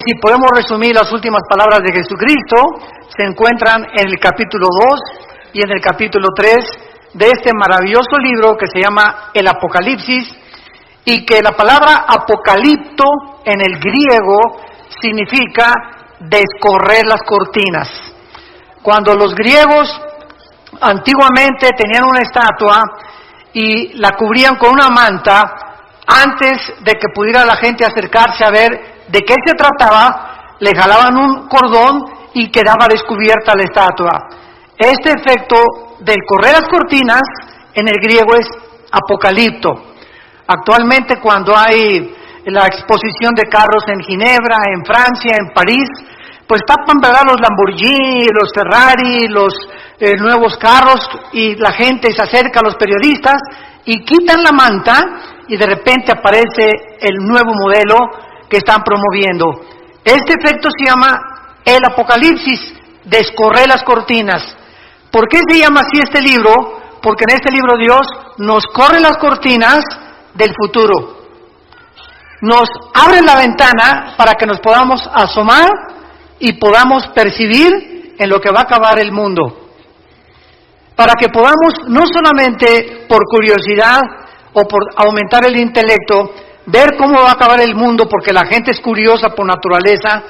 Si podemos resumir las últimas palabras de Jesucristo, se encuentran en el capítulo 2 y en el capítulo 3 de este maravilloso libro que se llama el Apocalipsis, y que la palabra apocalipto en el griego significa descorrer las cortinas. Cuando los griegos antiguamente tenían una estatua y la cubrían con una manta, antes de que pudiera la gente acercarse a ver de qué se trataba, le jalaban un cordón y quedaba descubierta la estatua. Este efecto del correr las cortinas en el griego es apocalipto. Actualmente, cuando hay la exposición de carros en Ginebra, en Francia, en París, pues tapan, ¿verdad?, los Lamborghini, los Ferrari, los nuevos carros, y la gente se acerca a los periodistas y quitan la manta y de repente aparece el nuevo modelo que están promoviendo. Este efecto se llama el Apocalipsis, descorrer las cortinas. ¿Por qué se llama así este libro? Porque en este libro Dios nos corre las cortinas del futuro. Nos abre la ventana para que nos podamos asomar y podamos percibir en lo que va a acabar el mundo. Para que podamos, no solamente por curiosidad o por aumentar el intelecto, ver cómo va a acabar el mundo, porque la gente es curiosa por naturaleza.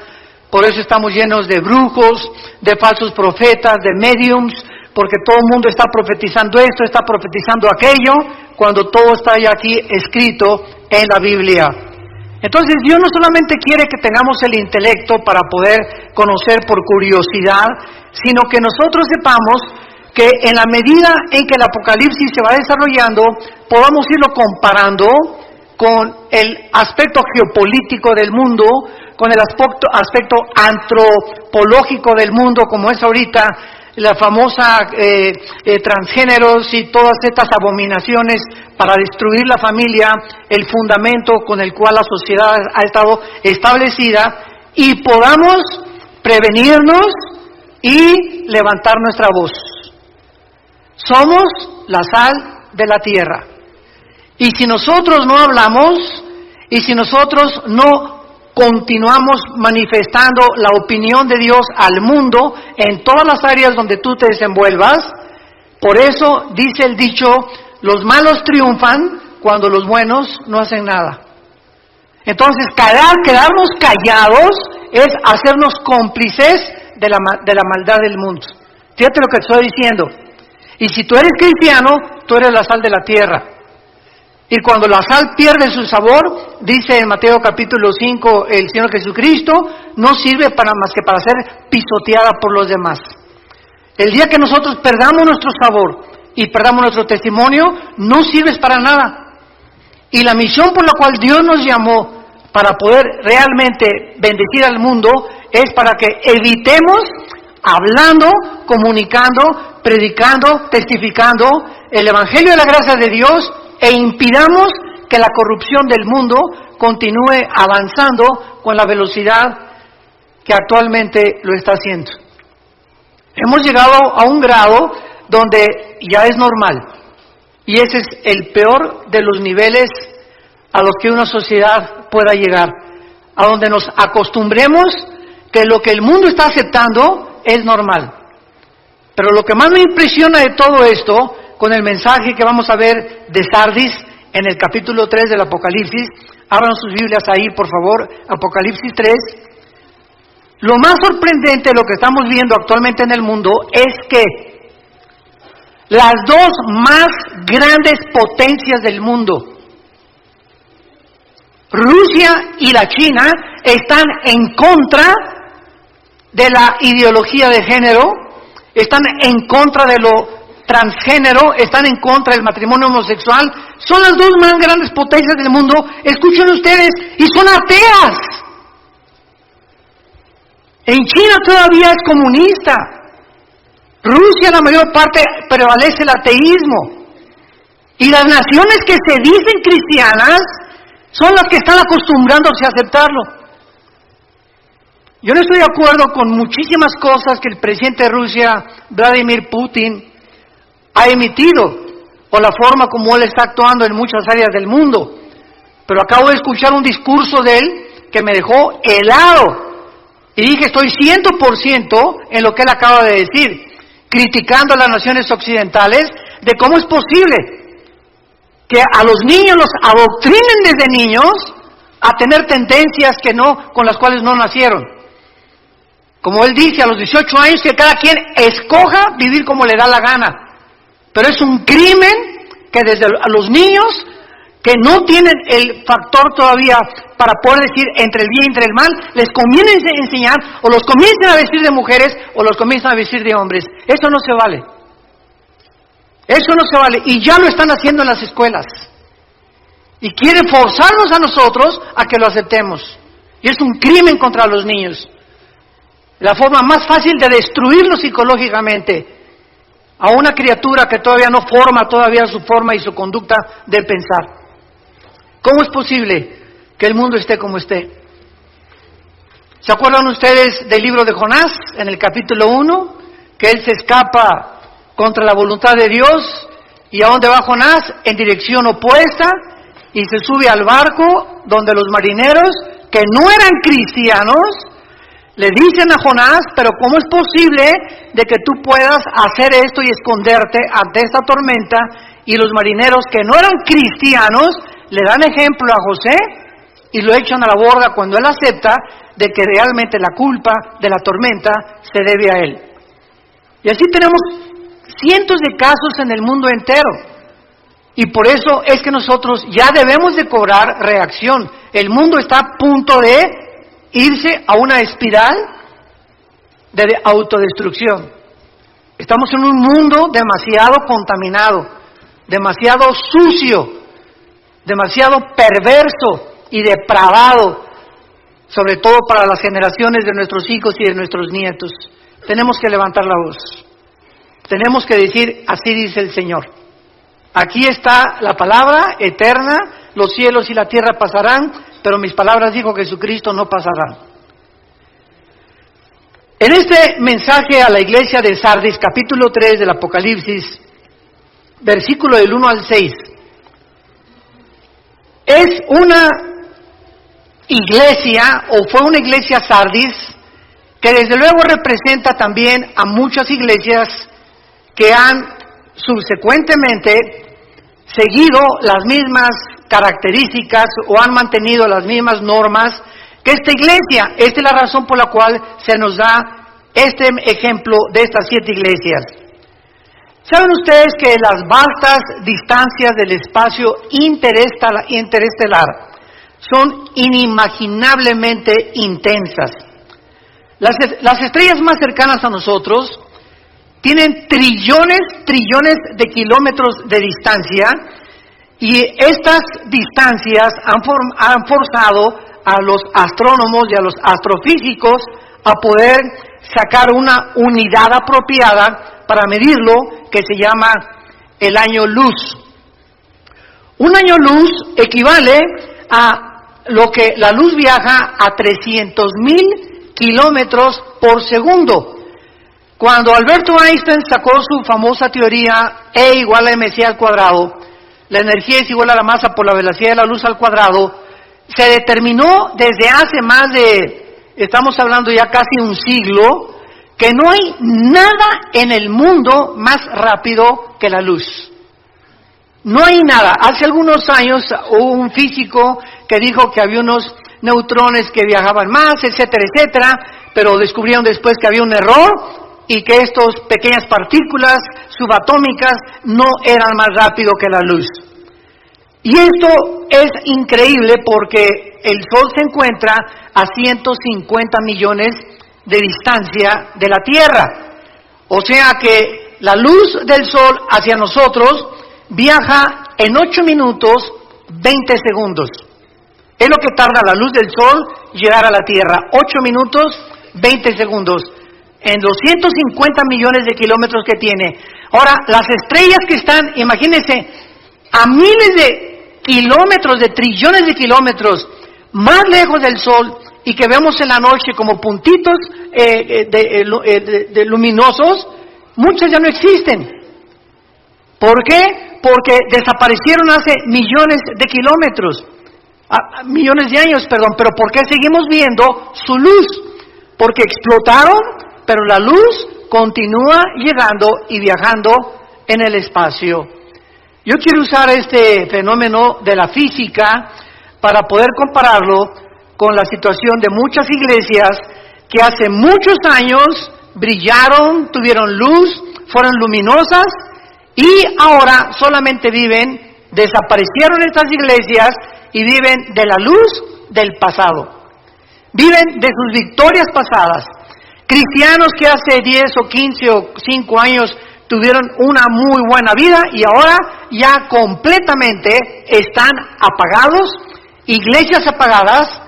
Por eso estamos llenos de brujos, de falsos profetas, de mediums, porque todo el mundo está profetizando esto, está profetizando aquello, cuando todo está ya aquí escrito en la Biblia. Entonces Dios no solamente quiere que tengamos el intelecto para poder conocer por curiosidad, sino que nosotros sepamos que en la medida en que el Apocalipsis se va desarrollando, podamos irlo comparando con el aspecto geopolítico del mundo, con el aspecto antropológico del mundo, como es ahorita la famosa transgéneros y todas estas abominaciones para destruir la familia, el fundamento con el cual la sociedad ha estado establecida, y podamos prevenirnos y levantar nuestra voz. Somos la sal de la tierra. Y si nosotros no hablamos, y si nosotros no continuamos manifestando la opinión de Dios al mundo en todas las áreas donde tú te desenvuelvas, por eso dice el dicho, los malos triunfan cuando los buenos no hacen nada. Entonces, quedarnos callados es hacernos cómplices de la maldad del mundo. Fíjate lo que estoy diciendo. Y si tú eres cristiano, tú eres la sal de la tierra. Y cuando la sal pierde su sabor, dice en Mateo capítulo 5 el Señor Jesucristo, no sirve más que para ser pisoteada por los demás. El día que nosotros perdamos nuestro sabor y perdamos nuestro testimonio, no sirves para nada. Y la misión por la cual Dios nos llamó para poder realmente bendecir al mundo es para que evitemos hablando, comunicando, predicando, testificando el Evangelio de la gracia de Dios, e impidamos que la corrupción del mundo continúe avanzando con la velocidad que actualmente lo está haciendo. Hemos llegado a un grado donde ya es normal, y ese es el peor de los niveles a los que una sociedad pueda llegar, a donde nos acostumbremos que lo que el mundo está aceptando es normal. Pero lo que más me impresiona de todo esto, con el mensaje que vamos a ver de Sardis en el capítulo 3 del Apocalipsis, abran sus Biblias ahí, por favor, Apocalipsis 3. Lo más sorprendente de lo que estamos viendo actualmente en el mundo es que las dos más grandes potencias del mundo, Rusia y la China, están en contra de la ideología de género, están en contra de lo transgénero, están en contra del matrimonio homosexual. Son las dos más grandes potencias del mundo, escuchen ustedes, y son ateas. En China todavía es comunista. Rusia, la mayor parte, prevalece el ateísmo. Y las naciones que se dicen cristianas son las que están acostumbrándose a aceptarlo. Yo no estoy de acuerdo con muchísimas cosas que el presidente de Rusia, Vladimir Putin, ha emitido, o la forma como él está actuando en muchas áreas del mundo. Pero acabo de escuchar un discurso de él que me dejó helado. Y dije, estoy 100% en lo que él acaba de decir, criticando a las naciones occidentales de cómo es posible que a los niños los adoctrinen desde niños a tener tendencias con las cuales no nacieron. Como él dice, a los 18 años que cada quien escoja vivir como le da la gana. Pero es un crimen que desde a los niños que no tienen el factor todavía para poder decir entre el bien y entre el mal, les conviene enseñar, o los comiencen a vestir de mujeres, o los comiencen a vestir de hombres. Eso no se vale. Eso no se vale. Y ya lo están haciendo en las escuelas. Y quieren forzarnos a nosotros a que lo aceptemos. Y es un crimen contra los niños. La forma más fácil de destruirlos psicológicamente a una criatura que todavía no forma todavía su forma y su conducta de pensar. ¿Cómo es posible que el mundo esté como esté? ¿Se acuerdan ustedes del libro de Jonás, en el capítulo 1? Que él se escapa contra la voluntad de Dios. ¿Y a dónde va Jonás? En dirección opuesta. Y se sube al barco donde los marineros, que no eran cristianos, le dicen a Jonás, pero ¿cómo es posible de que tú puedas hacer esto y esconderte ante esta tormenta? Y los marineros que no eran cristianos le dan ejemplo a José y lo echan a la borda cuando él acepta de que realmente la culpa de la tormenta se debe a él. Y así tenemos cientos de casos en el mundo entero. Y por eso es que nosotros ya debemos de cobrar reacción. El mundo está a punto de irse a una espiral de autodestrucción. Estamos en un mundo demasiado contaminado, demasiado sucio, demasiado perverso y depravado, sobre todo para las generaciones de nuestros hijos y de nuestros nietos. Tenemos que levantar la voz. Tenemos que decir, así dice el Señor. Aquí está la palabra eterna, los cielos y la tierra pasarán, pero mis palabras, dijo Jesucristo, no pasarán. En este mensaje a la iglesia de Sardis, capítulo 3 del Apocalipsis, versículo del 1 al 6, es una iglesia, o fue una iglesia Sardis, que desde luego representa también a muchas iglesias que han subsecuentemente seguido las mismas características o han mantenido las mismas normas que esta iglesia. Esta es la razón por la cual se nos da este ejemplo de estas 7 iglesias. ¿Saben ustedes que las vastas distancias del espacio interestelar son inimaginablemente intensas? Las estrellas más cercanas a nosotros tienen trillones de kilómetros de distancia, y estas distancias han forzado a los astrónomos y a los astrofísicos a poder sacar una unidad apropiada para medirlo, que se llama el año luz. Un año luz equivale a lo que la luz viaja a 300,000 kilómetros por segundo. Cuando Alberto Einstein sacó su famosa teoría E igual a mc al cuadrado, la energía es igual a la masa por la velocidad de la luz al cuadrado, se determinó desde hace más de, estamos hablando ya casi un siglo, que no hay nada en el mundo más rápido que la luz. No hay nada. Hace algunos años hubo un físico que dijo que había unos neutrones que viajaban más, etcétera, etcétera, pero descubrieron después que había un error y que estas pequeñas partículas subatómicas no eran más rápido que la luz. Y esto es increíble porque el Sol se encuentra a 150 millones de distancia de la Tierra. O sea que la luz del Sol hacia nosotros viaja en 8 minutos 20 segundos. Es lo que tarda la luz del Sol llegar a la Tierra. 8 minutos 20 segundos. En 250 millones de kilómetros que tiene. Ahora, las estrellas que están, imagínense, a miles de kilómetros, de trillones de kilómetros, más lejos del Sol, y que vemos en la noche como puntitos de luminosos, muchas ya no existen. ¿Por qué? Porque desaparecieron hace millones de kilómetros. millones de años, pero ¿por qué seguimos viendo su luz? Porque explotaron, pero la luz continúa llegando y viajando en el espacio. Yo quiero usar este fenómeno de la física para poder compararlo con la situación de muchas iglesias que hace muchos años brillaron, tuvieron luz, fueron luminosas y ahora solamente desaparecieron estas iglesias y viven de la luz del pasado. Viven de sus victorias pasadas. Cristianos que hace 10 o 15 o 5 años tuvieron una muy buena vida y ahora ya completamente están apagados. Iglesias apagadas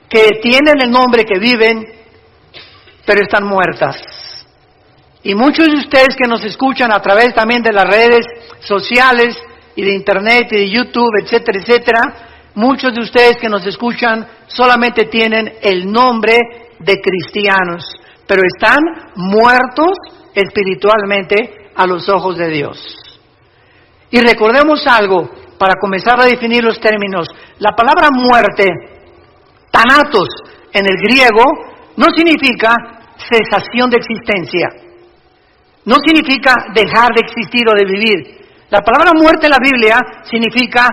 que tienen el nombre, que viven, pero están muertas. Y muchos de ustedes que nos escuchan a través también de las redes sociales y de internet y de YouTube, etcétera, etcétera, muchos de ustedes que nos escuchan solamente tienen el nombre de cristianos, pero están muertos espiritualmente a los ojos de Dios. Y recordemos algo, para comenzar a definir los términos. La palabra muerte, thanatos, en el griego, no significa cesación de existencia. No significa dejar de existir o de vivir. La palabra muerte en la Biblia significa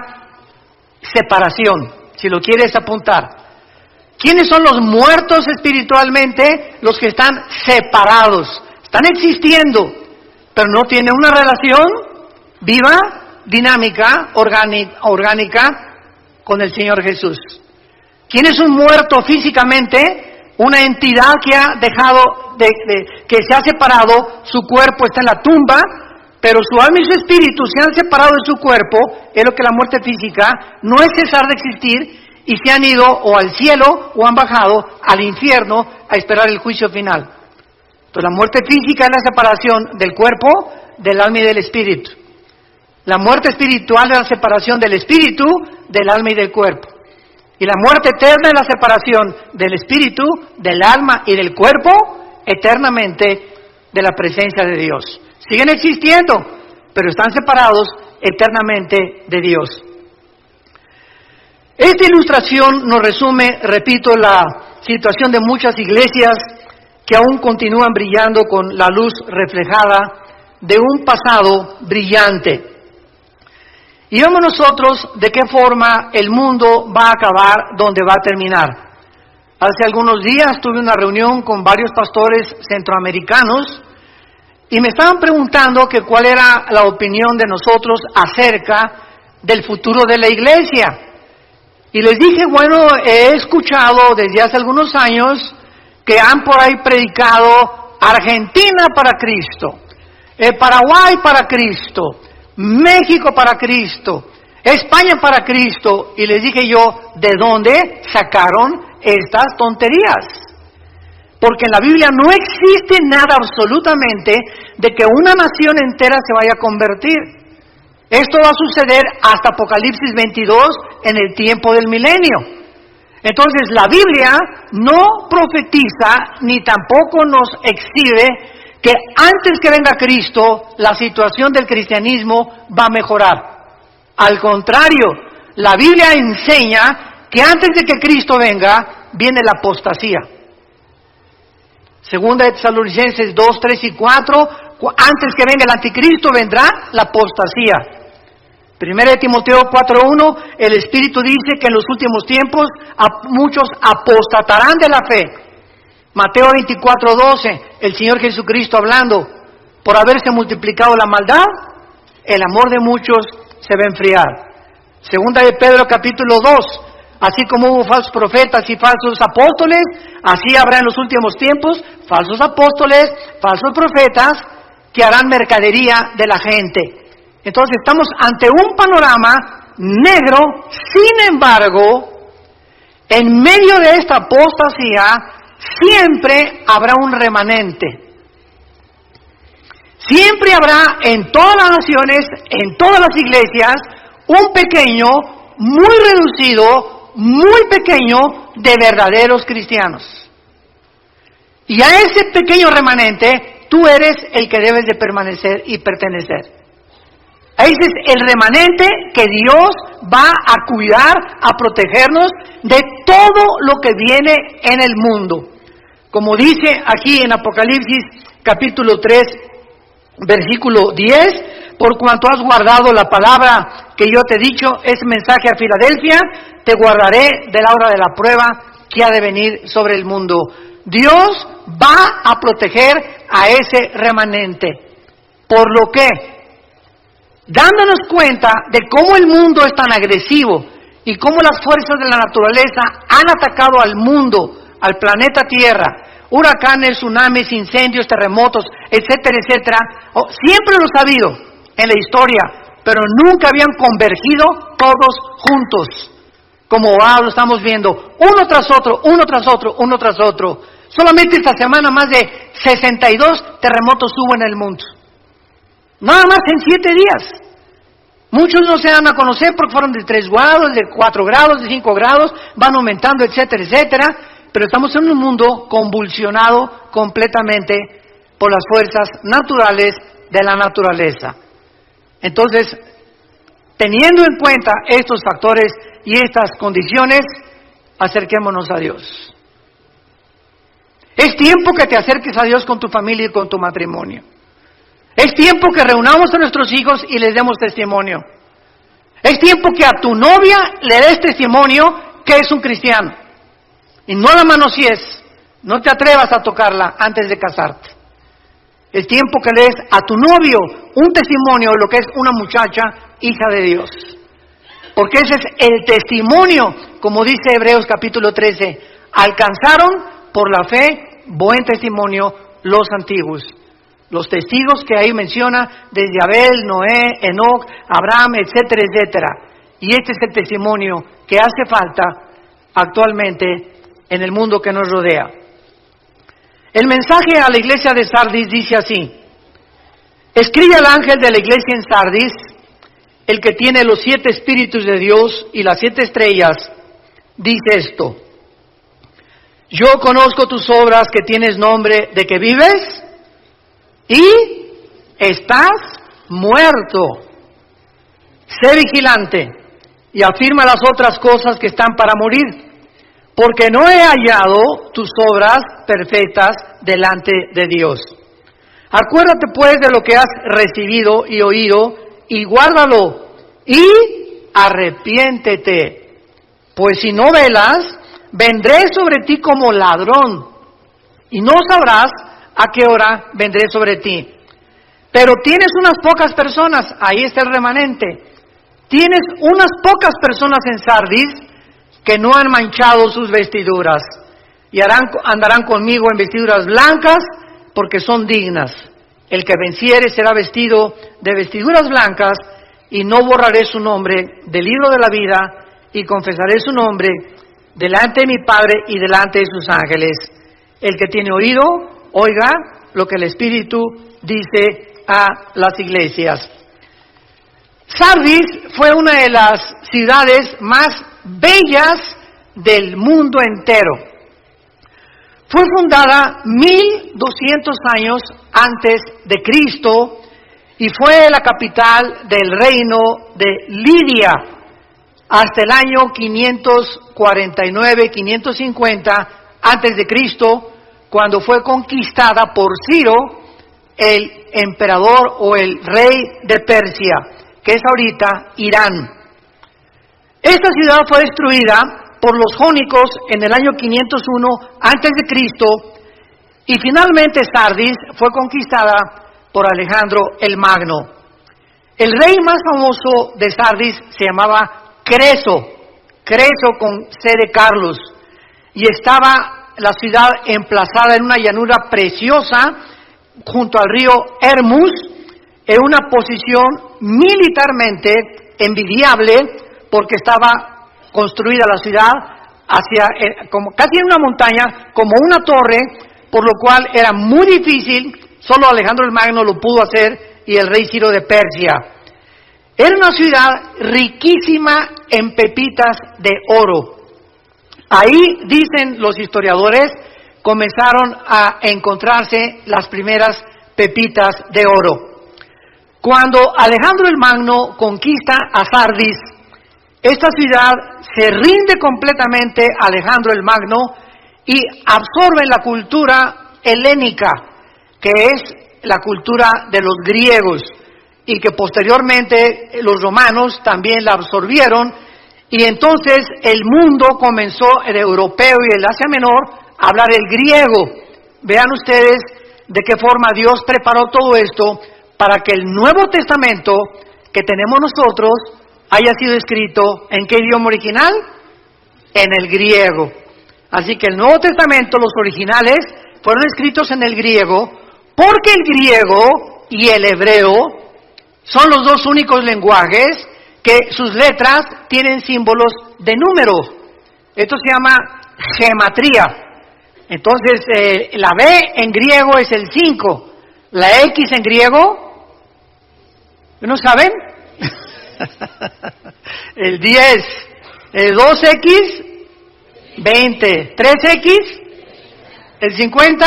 separación, si lo quieres apuntar. ¿Quiénes son los muertos espiritualmente? Los que están separados. Están existiendo, pero no tienen una relación viva, dinámica, orgánica con el Señor Jesús. ¿Quién es un muerto físicamente? Una entidad que ha dejado, que se ha separado, su cuerpo está en la tumba, pero su alma y su espíritu se han separado de su cuerpo. Es lo que la muerte física no es cesar de existir, y se han ido o al cielo o han bajado al infierno a esperar el juicio final. Entonces la muerte física es la separación del cuerpo, del alma y del espíritu. La muerte espiritual es la separación del espíritu, del alma y del cuerpo. Y la muerte eterna es la separación del espíritu, del alma y del cuerpo eternamente de la presencia de Dios. Siguen existiendo, pero están separados eternamente de Dios. Esta ilustración nos resume, repito, la situación de muchas iglesias que aún continúan brillando con la luz reflejada de un pasado brillante. Y vemos nosotros de qué forma el mundo va a acabar, dónde va a terminar. Hace algunos días tuve una reunión con varios pastores centroamericanos y me estaban preguntando que cuál era la opinión de nosotros acerca del futuro de la iglesia. Y les dije, bueno, he escuchado desde hace algunos años que han por ahí predicado Argentina para Cristo, Paraguay para Cristo, México para Cristo, España para Cristo. Y les dije yo, ¿de dónde sacaron estas tonterías? Porque en la Biblia no existe nada absolutamente de que una nación entera se vaya a convertir. Esto va a suceder hasta Apocalipsis 22 en el tiempo del milenio. Entonces la Biblia no profetiza ni tampoco nos exhibe que antes que venga Cristo la situación del cristianismo va a mejorar. Al contrario, la Biblia enseña que antes de que Cristo venga viene la apostasía. Segunda de Tesalonicenses 2, 3 y 4, antes que venga el anticristo vendrá la apostasía. Primera de Timoteo 4:1, el Espíritu dice que en los últimos tiempos muchos apostatarán de la fe. Mateo 24:12, el Señor Jesucristo hablando, por haberse multiplicado la maldad, el amor de muchos se va a enfriar. Segunda de Pedro capítulo 2, así como hubo falsos profetas y falsos apóstoles, así habrá en los últimos tiempos falsos apóstoles, falsos profetas, que harán mercadería de la gente. Entonces estamos ante un panorama negro. Sin embargo, en medio de esta apostasía siempre habrá un remanente. Siempre habrá en todas las naciones, en todas las iglesias, un pequeño, muy reducido, muy pequeño de verdaderos cristianos. Y a ese pequeño remanente tú eres el que debes de permanecer y pertenecer. Ese es el remanente que Dios va a cuidar, a protegernos de todo lo que viene en el mundo. Como dice aquí en Apocalipsis capítulo 3, versículo 10, por cuanto has guardado la palabra que yo te he dicho, ese mensaje a Filadelfia, te guardaré de la hora de la prueba que ha de venir sobre el mundo. Dios va a proteger a ese remanente. Por lo que, dándonos cuenta de cómo el mundo es tan agresivo y cómo las fuerzas de la naturaleza han atacado al mundo, al planeta Tierra, huracanes, tsunamis, incendios, terremotos, etcétera, etcétera, siempre los ha habido en la historia, pero nunca habían convergido todos juntos, como ahora lo estamos viendo, uno tras otro, uno tras otro, uno tras otro. Solamente esta semana más de 62 terremotos hubo en el mundo. Nada más en 7 días. Muchos no se dan a conocer porque fueron de 3 grados, de 4 grados, de 5 grados, van aumentando, etcétera, etcétera. Pero estamos en un mundo convulsionado completamente por las fuerzas naturales de la naturaleza. Entonces, teniendo en cuenta estos factores y estas condiciones, acerquémonos a Dios. Es tiempo que te acerques a Dios con tu familia y con tu matrimonio. Es tiempo que reunamos a nuestros hijos y les demos testimonio. Es tiempo que a tu novia le des testimonio que es un cristiano. Y no la manosees, no te atrevas a tocarla antes de casarte. Es tiempo que le des a tu novio un testimonio de lo que es una muchacha hija de Dios. Porque ese es el testimonio, como dice Hebreos capítulo 13, alcanzaron por la fe buen testimonio los antiguos. Los testigos que ahí menciona, desde Abel, Noé, Enoc, Abraham, etcétera, etcétera. Y este es el testimonio que hace falta actualmente en el mundo que nos rodea. El mensaje a la iglesia de Sardis dice así: escribe al ángel de la iglesia en Sardis, el que tiene los 7 espíritus de Dios y las 7 estrellas, dice esto: yo conozco tus obras, que tienes nombre de que vives y estás muerto. Sé vigilante y afirma las otras cosas que están para morir, porque no he hallado tus obras perfectas delante de Dios. Acuérdate pues de lo que has recibido y oído, y guárdalo, y arrepiéntete. Pues si no velas, vendré sobre ti como ladrón, y no sabrás a qué hora vendré sobre ti. Pero tienes unas pocas personas, ahí está el remanente, tienes unas pocas personas en Sardis que no han manchado sus vestiduras, y andarán conmigo en vestiduras blancas, porque son dignas. El que venciere será vestido de vestiduras blancas, y no borraré su nombre del libro de la vida, y confesaré su nombre delante de mi Padre y delante de sus ángeles. El que tiene oído, oiga lo que el Espíritu dice a las iglesias. Sardis fue una de las ciudades más bellas del mundo entero. Fue fundada 1200 años antes de Cristo y fue la capital del reino de Lidia hasta el año 549-550 antes de Cristo, cuando fue conquistada por Ciro, el emperador o el rey de Persia, que es ahorita Irán. Esta ciudad fue destruida por los jónicos en el año 501 antes de Cristo, y finalmente Sardis fue conquistada por Alejandro el Magno. El rey más famoso de Sardis se llamaba Creso con C de Carlos, y estaba la ciudad emplazada en una llanura preciosa junto al río Hermus, en una posición militarmente envidiable, porque estaba construida la ciudad hacia como casi en una montaña, como una torre, por lo cual era muy difícil. Solo Alejandro el Magno lo pudo hacer, y el rey Ciro de Persia. Era una ciudad riquísima en pepitas de oro. Ahí, dicen los historiadores, comenzaron a encontrarse las primeras pepitas de oro. Cuando Alejandro el Magno conquista a Sardis, esta ciudad se rinde completamente a Alejandro el Magno y absorbe la cultura helénica, que es la cultura de los griegos, y que posteriormente los romanos también la absorbieron, y entonces el mundo comenzó, el europeo y el Asia Menor, a hablar el griego. Vean ustedes de qué forma Dios preparó todo esto para que el Nuevo Testamento que tenemos nosotros haya sido escrito ¿en qué idioma original? En el griego. Así que el Nuevo Testamento, los originales, fueron escritos en el griego, porque el griego y el hebreo son los dos únicos lenguajes que sus letras tienen símbolos de número. Esto se llama gematría. Entonces, la B en griego es el 5, la X en griego, ¿no saben? El 10, el 2X, 20, 3X, el 50,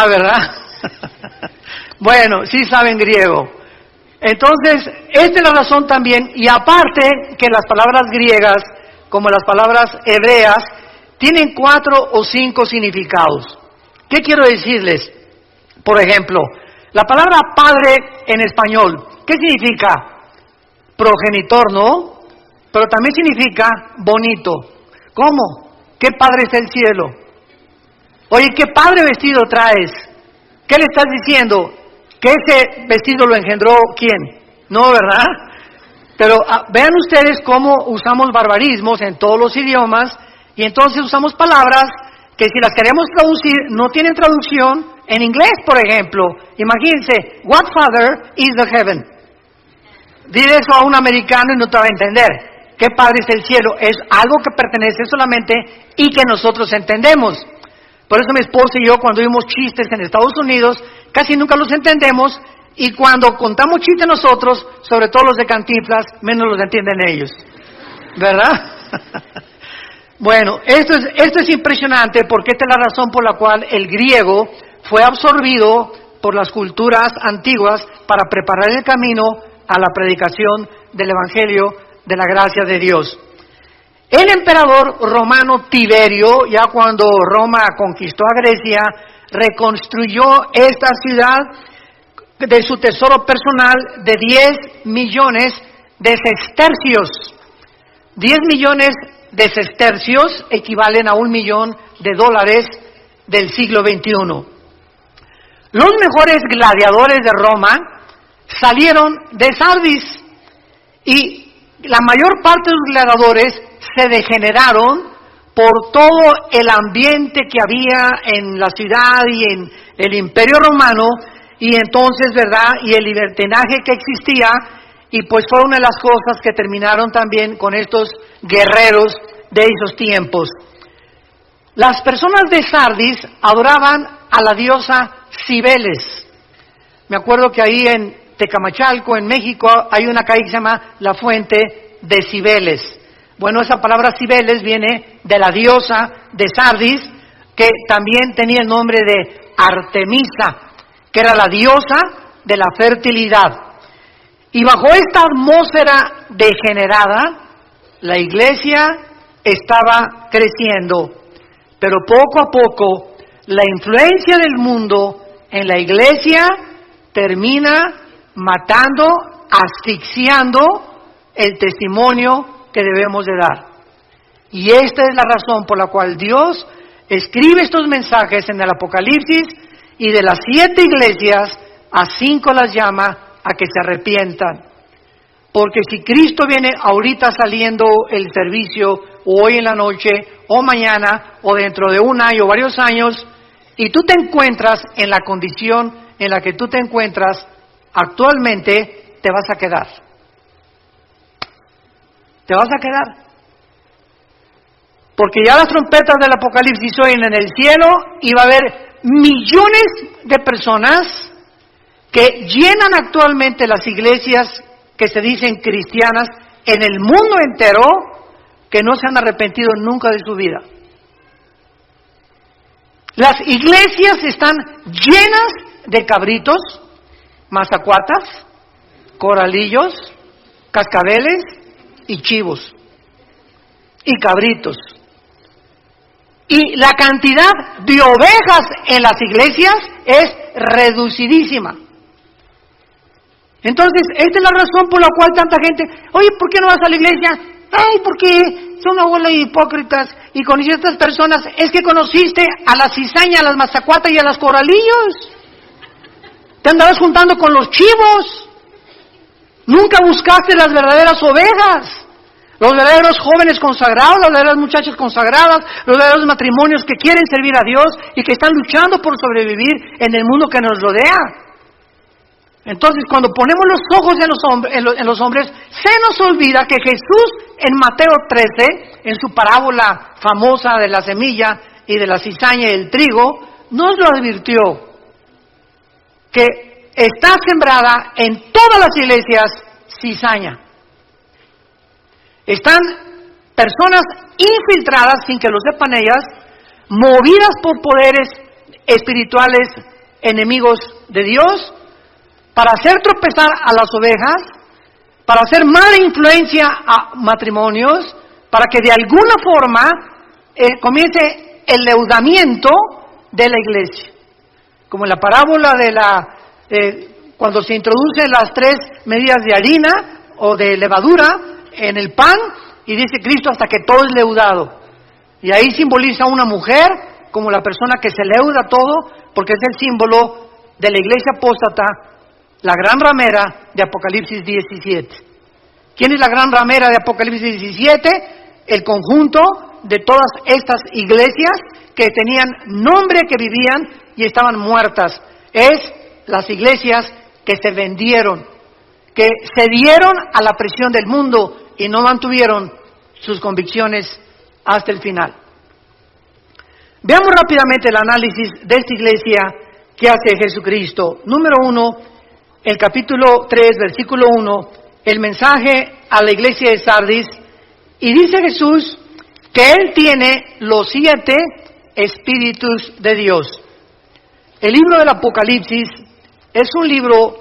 ¿verdad? Bueno, sí saben griego. Entonces, esta es la razón también, y aparte que las palabras griegas, como las palabras hebreas, tienen 4 o 5 significados. ¿Qué quiero decirles? Por ejemplo, la palabra padre en español, ¿qué significa? Progenitor, ¿no? Pero también significa bonito. ¿Cómo? ¿Qué padre está el cielo? Oye, ¿qué padre vestido traes? ¿Qué le estás diciendo? ¿Que ese vestido lo engendró quién? No, ¿verdad? Pero vean ustedes cómo usamos barbarismos en todos los idiomas, y entonces usamos palabras que si las queremos traducir no tienen traducción en inglés, por ejemplo. Imagínense, what father is the heaven? Dile eso a un americano y no te va a entender. ¿Qué padre es el cielo? Es algo que pertenece solamente y que nosotros entendemos. Por eso mi esposa y yo, cuando oímos chistes en Estados Unidos, casi nunca los entendemos, y cuando contamos chistes nosotros, sobre todo los de Cantinflas, menos los entienden ellos. ¿Verdad? Bueno, esto es impresionante, porque esta es la razón por la cual el griego fue absorbido por las culturas antiguas para preparar el camino a la predicación del Evangelio de la gracia de Dios. El emperador romano Tiberio, ya cuando Roma conquistó a Grecia, reconstruyó esta ciudad de su tesoro personal de 10 millones de sestercios. 10 millones de sestercios equivalen a $1 millón del siglo XXI. Los mejores gladiadores de Roma salieron de Sardis, y la mayor parte de los gladiadores se degeneraron por todo el ambiente que había en la ciudad y en el Imperio Romano, y entonces, ¿verdad?, y el libertinaje que existía, y pues fue una de las cosas que terminaron también con estos guerreros de esos tiempos. Las personas de Sardis adoraban a la diosa Cibeles. Me acuerdo que ahí en Tecamachalco, en México, hay una calle que se llama La Fuente de Cibeles. Bueno, esa palabra Cibeles viene de la diosa de Sardis, que también tenía el nombre de Artemisa, que era la diosa de la fertilidad. Y bajo esta atmósfera degenerada, la iglesia estaba creciendo, pero poco a poco la influencia del mundo en la iglesia termina matando, asfixiando el testimonio que debemos de dar. Y esta es la razón por la cual Dios escribe estos mensajes en el Apocalipsis, y de las 7 iglesias, a 5 las llama a que se arrepientan. Porque si Cristo viene ahorita saliendo el servicio, o hoy en la noche, o mañana, o dentro de un año o varios años, y tú te encuentras en la condición en la que tú te encuentras actualmente, te vas a quedar. Te vas a quedar. Porque ya las trompetas del Apocalipsis oyen en el cielo, y va a haber millones de personas que llenan actualmente las iglesias que se dicen cristianas en el mundo entero, que no se han arrepentido nunca de su vida. Las iglesias están llenas de cabritos, mazacuatas, coralillos, cascabeles y chivos y cabritos. Y la cantidad de ovejas en las iglesias es reducidísima. Entonces, esta es la razón por la cual tanta gente, oye, ¿por qué no vas a la iglesia? Ay, porque son una bola de hipócritas. Y con estas personas, es que conociste a la cizaña, a las mazacuatas y a los coralillos. Te andabas juntando con los chivos. Nunca buscaste las verdaderas ovejas. Los verdaderos jóvenes consagrados, las verdaderas muchachas consagradas, los verdaderos matrimonios que quieren servir a Dios y que están luchando por sobrevivir en el mundo que nos rodea. Entonces, cuando ponemos los ojos en los hombres, se nos olvida que Jesús en Mateo 13, en su parábola famosa de la semilla y de la cizaña y el trigo, nos lo advirtió, que está sembrada en todas las iglesias cizaña. Están personas infiltradas, sin que lo sepan ellas, movidas por poderes espirituales enemigos de Dios, para hacer tropezar a las ovejas, para hacer mala influencia a matrimonios, para que de alguna forma comience el leudamiento de la iglesia. Como en la parábola de cuando se introducen las 3 medidas de harina o de levadura en el pan, y dice Cristo hasta que todo es leudado. Y ahí simboliza a una mujer como la persona que se leuda todo, porque es el símbolo de la iglesia apóstata, la gran ramera de Apocalipsis 17. ¿Quién es la gran ramera de Apocalipsis 17? El conjunto de todas estas iglesias que tenían nombre, que vivían y estaban muertas. Es las iglesias que se vendieron, que cedieron a la presión del mundo y no mantuvieron sus convicciones hasta el final. Veamos rápidamente el análisis de esta iglesia que hace Jesucristo. Número 1, el capítulo 3, versículo 1, el mensaje a la iglesia de Sardis, y dice Jesús que Él tiene los 7 espíritus de Dios. El libro del Apocalipsis es un libro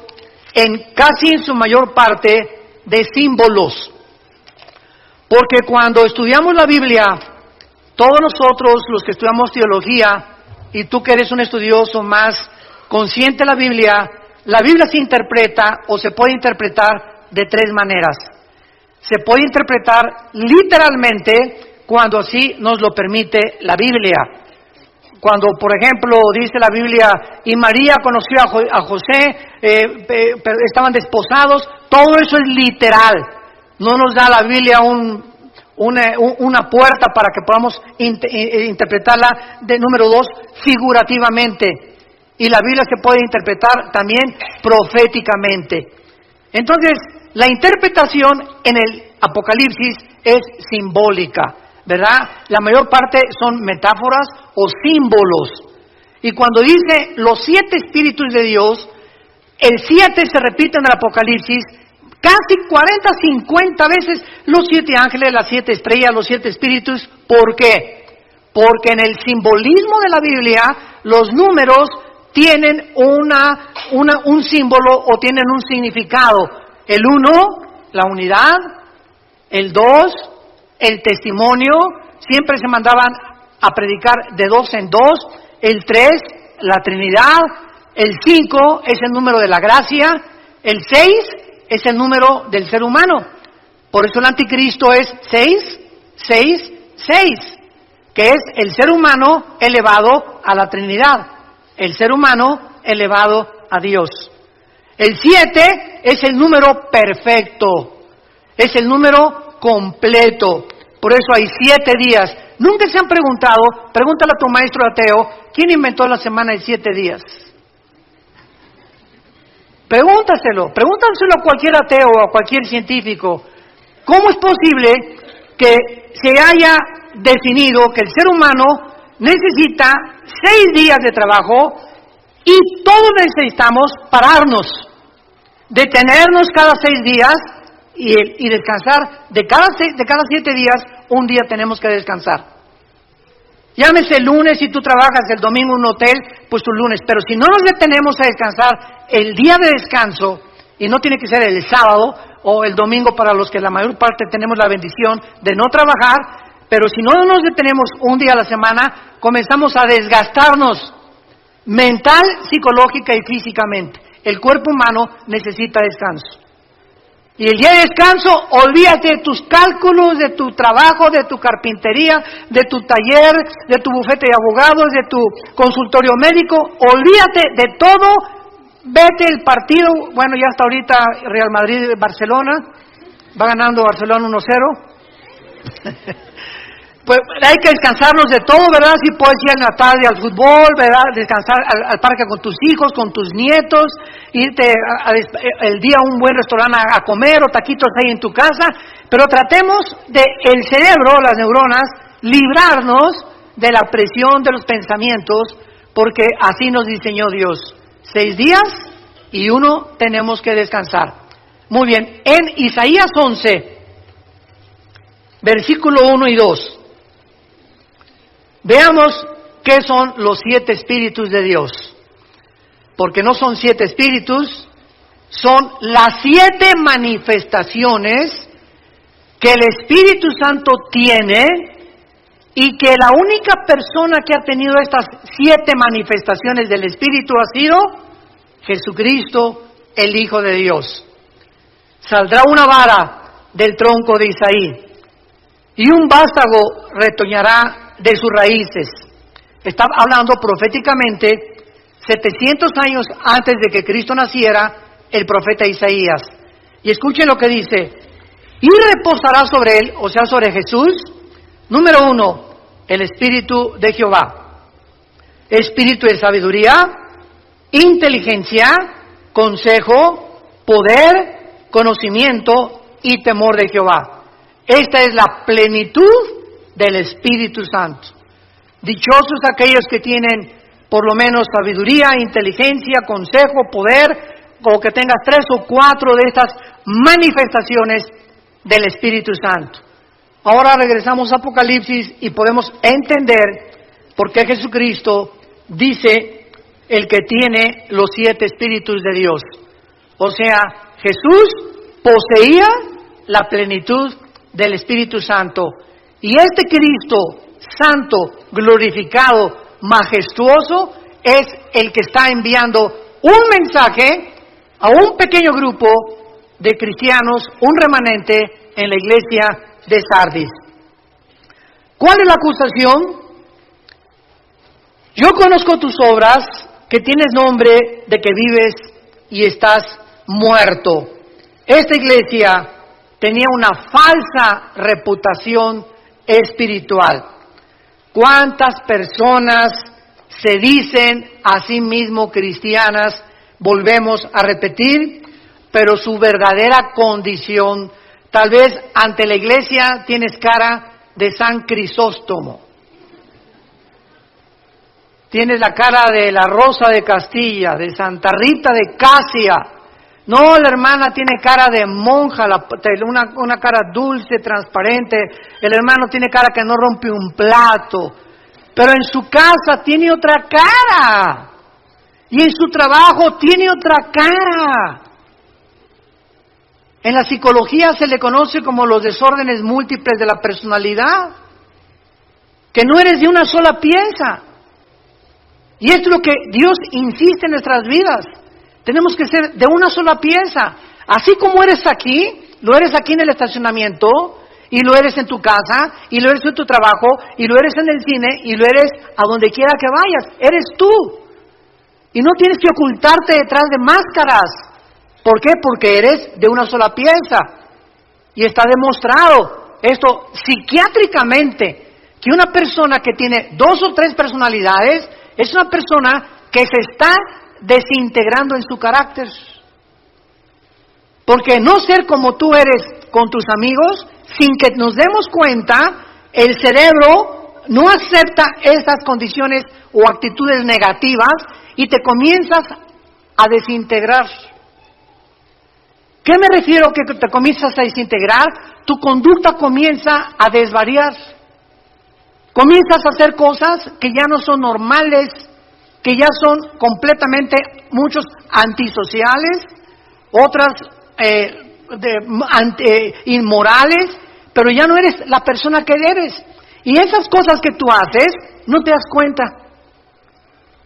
casi en su mayor parte de símbolos. Porque cuando estudiamos la Biblia, todos nosotros los que estudiamos teología, y tú que eres un estudioso más consciente de la Biblia se interpreta o se puede interpretar de 3 maneras. Se puede interpretar literalmente cuando así nos lo permite la Biblia. Cuando, por ejemplo, dice la Biblia, y María conoció a José, estaban desposados, todo eso es literal. No nos da la Biblia una puerta para que podamos interpretarla, de número 2, figurativamente. Y la Biblia se puede interpretar también proféticamente. Entonces, la interpretación en el Apocalipsis es simbólica, ¿verdad? La mayor parte son metáforas o símbolos. Y cuando dice los 7 espíritus de Dios, el 7 se repite en el Apocalipsis casi 40, 50 veces, los 7 ángeles, las 7 estrellas, los 7 espíritus. ¿Por qué? Porque en el simbolismo de la Biblia, los números tienen un símbolo o tienen un significado. El 1, la unidad. El 2, el testimonio. Siempre se mandaban a predicar de 2 en 2. El 3, la Trinidad. El 5 es el número de la gracia. El 6 es el número del ser humano. Por eso el anticristo es 6, 6, 6, que es el ser humano elevado a la Trinidad, el ser humano elevado a Dios. El 7 es el número perfecto, es el número completo. Por eso hay 7 días. Nunca se han preguntado, pregúntale a tu maestro ateo, ¿quién inventó la semana de 7 días? Pregúntaselo a cualquier ateo o a cualquier científico. ¿Cómo es posible que se haya definido que el ser humano necesita 6 días de trabajo y todos necesitamos pararnos, detenernos cada 6 días y descansar? De cada 7 días, un día tenemos que descansar. Llámese el lunes, si tú trabajas el domingo en un hotel, pues tu lunes. Pero si no nos detenemos a descansar el día de descanso, y no tiene que ser el sábado o el domingo para los que la mayor parte tenemos la bendición de no trabajar, pero si no nos detenemos un día a la semana, comenzamos a desgastarnos mental, psicológica y físicamente. El cuerpo humano necesita descanso. Y el día de descanso, olvídate de tus cálculos, de tu trabajo, de tu carpintería, de tu taller, de tu bufete de abogados, de tu consultorio médico, olvídate de todo, vete el partido, bueno, ya hasta ahorita Real Madrid-Barcelona, va ganando Barcelona 1-0. Pues hay que descansarnos de todo, ¿verdad? Si puedes ir en la tarde al fútbol, ¿verdad? Descansar al parque con tus hijos, con tus nietos, irte el día a un buen restaurante a comer o taquitos ahí en tu casa, pero tratemos de el cerebro, las neuronas, librarnos de la presión de los pensamientos, porque así nos diseñó Dios. 6 días y 1 tenemos que descansar. Muy bien, en Isaías 11, versículo 1 y 2. Veamos qué son los 7 espíritus de Dios. Porque no son 7 espíritus, son las 7 manifestaciones que el Espíritu Santo tiene y que la única persona que ha tenido estas 7 manifestaciones del Espíritu ha sido Jesucristo, el Hijo de Dios. Saldrá una vara del tronco de Isaí y un vástago retoñará de sus raíces. Está hablando proféticamente 700 años antes de que Cristo naciera el profeta Isaías. Y escuchen lo que dice: y reposará sobre él, o sea, sobre Jesús, número 1, el Espíritu de Jehová, espíritu de sabiduría, inteligencia, consejo, poder, conocimiento y temor de Jehová. Esta es la plenitud del Espíritu Santo. Dichosos aquellos que tienen por lo menos sabiduría, inteligencia, consejo, poder, o que tengas 3 o 4 de estas manifestaciones del Espíritu Santo. Ahora regresamos a Apocalipsis y podemos entender por qué Jesucristo dice el que tiene los 7 espíritus de Dios. O sea, Jesús poseía la plenitud del Espíritu Santo. Y este Cristo santo, glorificado, majestuoso, es el que está enviando un mensaje a un pequeño grupo de cristianos, un remanente en la iglesia de Sardis. ¿Cuál es la acusación? Yo conozco tus obras, que tienes nombre de que vives y estás muerto. Esta iglesia tenía una falsa reputación espiritual. ¿Cuántas personas se dicen a sí mismo cristianas? Volvemos a repetir, pero su verdadera condición, tal vez ante la iglesia tienes cara de San Crisóstomo, tienes la cara de la Rosa de Castilla, de Santa Rita de Casia. No, la hermana tiene cara de monja, una cara dulce, transparente. El hermano tiene cara que no rompe un plato. Pero en su casa tiene otra cara. Y en su trabajo tiene otra cara. En la psicología se le conoce como los desórdenes múltiples de la personalidad. Que no eres de una sola pieza. Y esto es lo que Dios insiste en nuestras vidas. Tenemos que ser de una sola pieza. Así como eres aquí, lo eres aquí en el estacionamiento, y lo eres en tu casa, y lo eres en tu trabajo, y lo eres en el cine, y lo eres a donde quiera que vayas. Eres tú. Y no tienes que ocultarte detrás de máscaras. ¿Por qué? Porque eres de una sola pieza. Y está demostrado esto psiquiátricamente, que una persona que tiene 2 o 3 personalidades es una persona que se está desintegrando en su carácter. Porque no ser como tú eres con tus amigos, sin que nos demos cuenta, el cerebro no acepta estas condiciones o actitudes negativas y te comienzas a desintegrar. ¿Qué me refiero que te comienzas a desintegrar? Tu conducta comienza a desvariar. Comienzas a hacer cosas que ya no son normales. que ya son completamente muchos antisociales, otras inmorales, pero ya no eres la persona que eres. Y esas cosas que tú haces, no te das cuenta.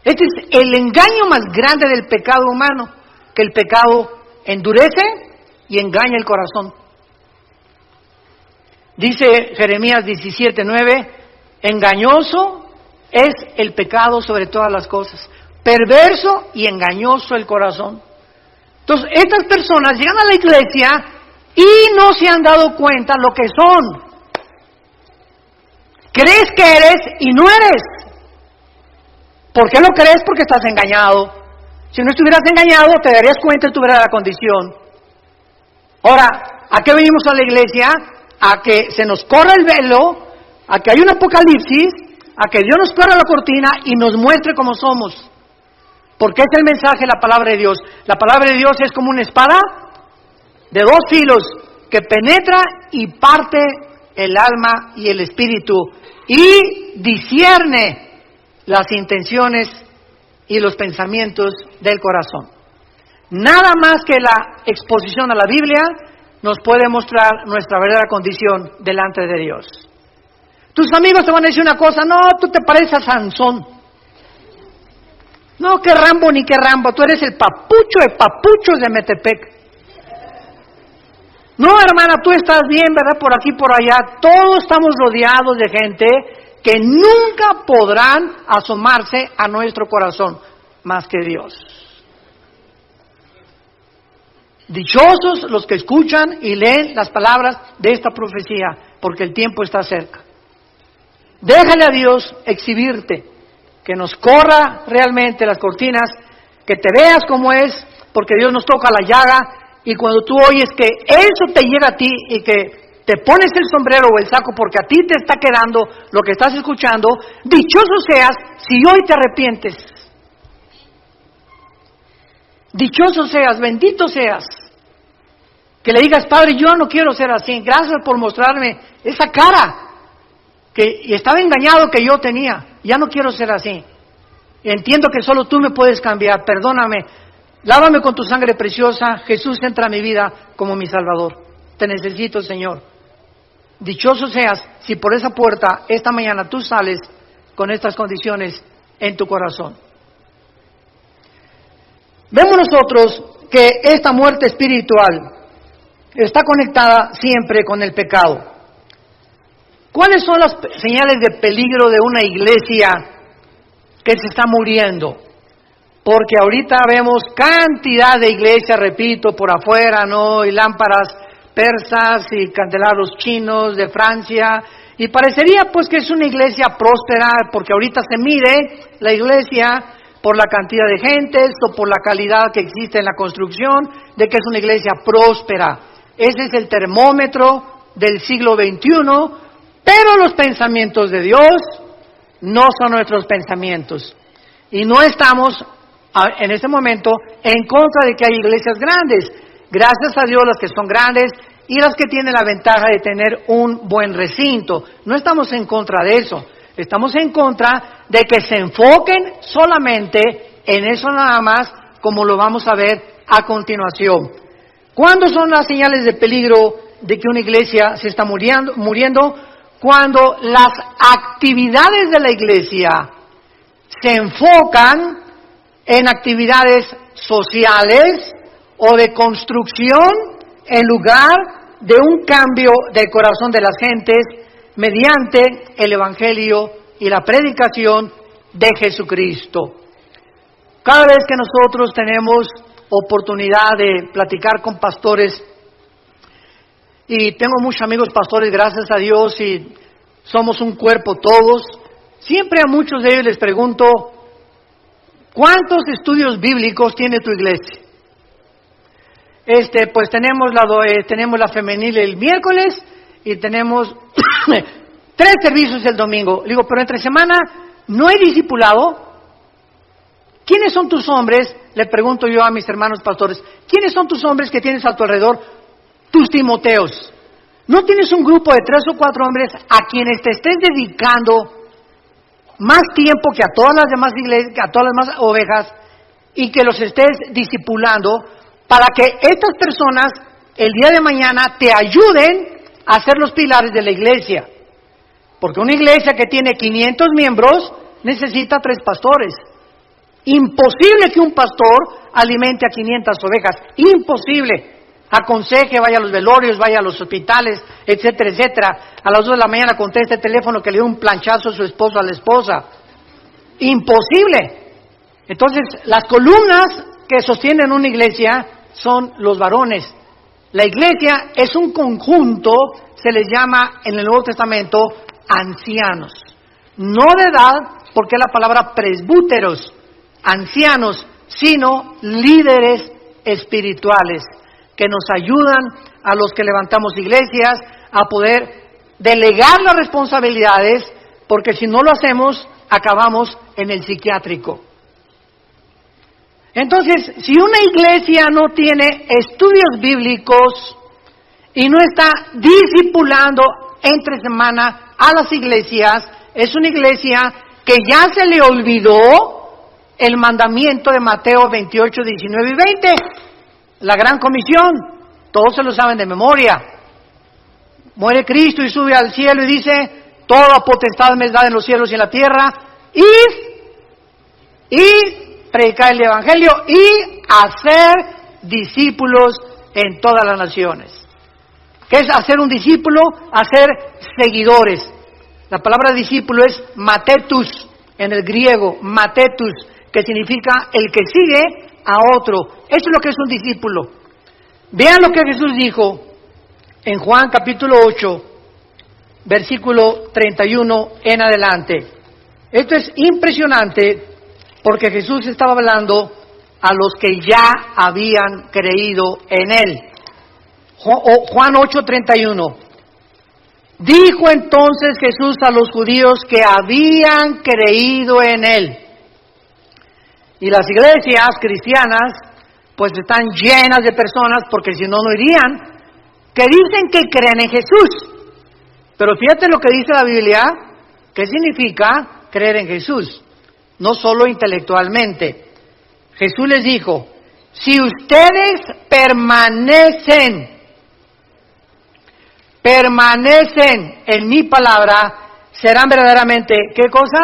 Este es el engaño más grande del pecado humano, que el pecado endurece y engaña el corazón. Dice Jeremías 17:9, engañoso es el pecado sobre todas las cosas, perverso y engañoso el corazón. Entonces, estas personas llegan a la iglesia y no se han dado cuenta lo que son. Crees que eres y no eres. ¿Por qué lo crees? Porque estás engañado. Si no estuvieras engañado, te darías cuenta de tu verdadera condición. Ahora, ¿a qué venimos a la iglesia? A que se nos corra el velo, a que haya un apocalipsis, a que Dios nos corra la cortina y nos muestre cómo somos. Porque es el mensaje de la palabra de Dios. La palabra de Dios es como una espada de dos filos que penetra y parte el alma y el espíritu y discierne las intenciones y los pensamientos del corazón. Nada más que la exposición a la Biblia nos puede mostrar nuestra verdadera condición delante de Dios. Tus amigos te van a decir una cosa, no, tú te pareces a Sansón. No, que Rambo ni que Rambo, tú eres el papucho de papuchos de Metepec. No, hermana, tú estás bien, ¿verdad? Por aquí, por allá. Todos estamos rodeados de gente que nunca podrán asomarse a nuestro corazón más que Dios. Dichosos los que escuchan y leen las palabras de esta profecía, porque el tiempo está cerca. Déjale a Dios exhibirte, que nos corra realmente las cortinas, que te veas como es, porque Dios nos toca la llaga, y cuando tú oyes que eso te llega a ti y que te pones el sombrero o el saco porque a ti te está quedando lo que estás escuchando, dichoso seas si hoy te arrepientes. Dichoso seas, bendito seas. Que le digas, Padre, yo no quiero ser así, gracias por mostrarme esa cara que estaba engañado que yo tenía, ya no quiero ser así. Entiendo que solo tú me puedes cambiar, perdóname, lávame con tu sangre preciosa, Jesús entra a mi vida como mi Salvador. Te necesito, Señor. Dichoso seas si por esa puerta esta mañana tú sales con estas condiciones en tu corazón. Vemos nosotros que esta muerte espiritual está conectada siempre con el pecado. ¿Cuáles son las señales de peligro de una iglesia que se está muriendo? Porque ahorita vemos cantidad de iglesias, repito, por afuera, ¿no? Y lámparas persas y candelabros chinos de Francia. Y parecería pues que es una iglesia próspera, porque ahorita se mide la iglesia por la cantidad de gentes o por la calidad que existe en la construcción, de que es una iglesia próspera. Ese es el termómetro del siglo XXI, pero los pensamientos de Dios no son nuestros pensamientos. Y no estamos en este momento en contra de que hay iglesias grandes. Gracias a Dios las que son grandes y las que tienen la ventaja de tener un buen recinto. No estamos en contra de eso. Estamos en contra de que se enfoquen solamente en eso nada más, como lo vamos a ver a continuación. ¿Cuándo son las señales de peligro de que una iglesia se está muriendo? Cuando las actividades de la iglesia se enfocan en actividades sociales o de construcción en lugar de un cambio del corazón de las gentes mediante el Evangelio y la predicación de Jesucristo. Cada vez que nosotros tenemos oportunidad de platicar con pastores, y tengo muchos amigos pastores, gracias a Dios, y somos un cuerpo todos, siempre a muchos de ellos les pregunto, ¿cuántos estudios bíblicos tiene tu iglesia? Pues tenemos la femenil el miércoles y tenemos 3 servicios el domingo. Le digo, pero entre semana no hay discipulado. ¿Quiénes son tus hombres? Le pregunto yo a mis hermanos pastores, ¿quiénes son tus hombres que tienes a tu alrededor? Tus Timoteos. ¿No tienes un grupo de 3 o 4 hombres a quienes te estés dedicando más tiempo que a todas las demás iglesias, que a todas las demás ovejas, y que los estés discipulando para que estas personas el día de mañana te ayuden a ser los pilares de la iglesia. Porque una iglesia que tiene 500 miembros necesita 3 pastores. Imposible que un pastor alimente a 500 ovejas. Imposible. Aconseje, vaya a los velorios, vaya a los hospitales, etcétera, etcétera. A las 2 de la mañana conteste el teléfono que le dio un planchazo a su esposo, a la esposa. Imposible. Entonces, las columnas que sostienen una iglesia son los varones. La iglesia es un conjunto, se les llama en el Nuevo Testamento ancianos. No de edad, porque es la palabra presbúteros, ancianos, sino líderes espirituales que nos ayudan a los que levantamos iglesias a poder delegar las responsabilidades, porque si no lo hacemos, acabamos en el psiquiátrico. Entonces, si una iglesia no tiene estudios bíblicos y no está discipulando entre semana a las iglesias, es una iglesia que ya se le olvidó el mandamiento de Mateo 28, 19 y 20, la gran comisión. Todos se lo saben de memoria. Muere Cristo y sube al cielo y dice: toda potestad me es dada en los cielos y en la tierra, y predicar el evangelio y hacer discípulos en todas las naciones. ¿Qué es hacer un discípulo? Hacer seguidores. La palabra discípulo es matetus en el griego, matetus, que significa el que sigue a otro. Eso es lo que es un discípulo. Vean lo que Jesús dijo en Juan capítulo 8, versículo 31 en adelante. Esto es impresionante porque Jesús estaba hablando a los que ya habían creído en Él. Juan 8:31. Dijo entonces Jesús a los judíos que habían creído en Él. Y las iglesias cristianas pues están llenas de personas, porque si no, no irían, que dicen que creen en Jesús. Pero fíjate lo que dice la Biblia, ¿qué significa creer en Jesús? No solo intelectualmente. Jesús les dijo: si ustedes permanecen en mi palabra, serán verdaderamente, ¿qué cosa?